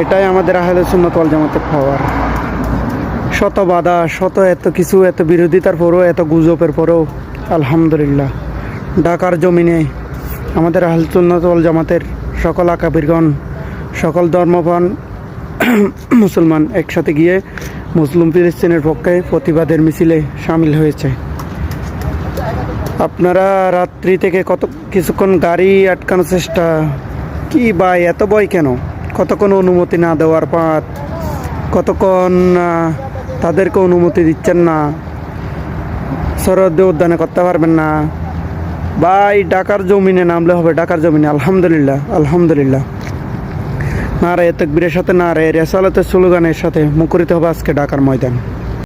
এটাই আমাদের আহলে সুন্নাত ওয়াল জামাতের পাওয়ার। শত বাধা, শত এত কিছু, এত বিরোধিতার পরেও, এত গুজবের পরেও আলহামদুলিল্লাহ ঢাকার জমিনে আমাদের আহলে সুন্নাত ওয়াল জামাতের সকল আকাবিরগণ, সকল ধর্মপ্রাণ মুসলমান একসাথে গিয়ে মুসলিম ফিলিস্তিনের পক্ষে প্রতিবাদের মিছিলে সামিল হয়েছে। আপনারা রাত্রি থেকে কিছুক্ষণ গাড়ি আটকানোর চেষ্টা, কি ভাই এত ভয় কেন? কতক্ষণ অনুমতি না দেওয়ার পর, কতক্ষণ তাদেরকে অনুমতি দিচ্ছেন না, সরহদ্দে উদ্যানে করতে পারবেন না ভাই। ঢাকার জমিনে নামলে হবে, ঢাকার জমিনে। আলহামদুলিল্লাহ, আলহামদুলিল্লাহ। নারায়ে তাকবীরের সাথে, নারায়ে রিসালাতের স্লোগানের সাথে মুখরিত হবে আজকে ঢাকার ময়দান।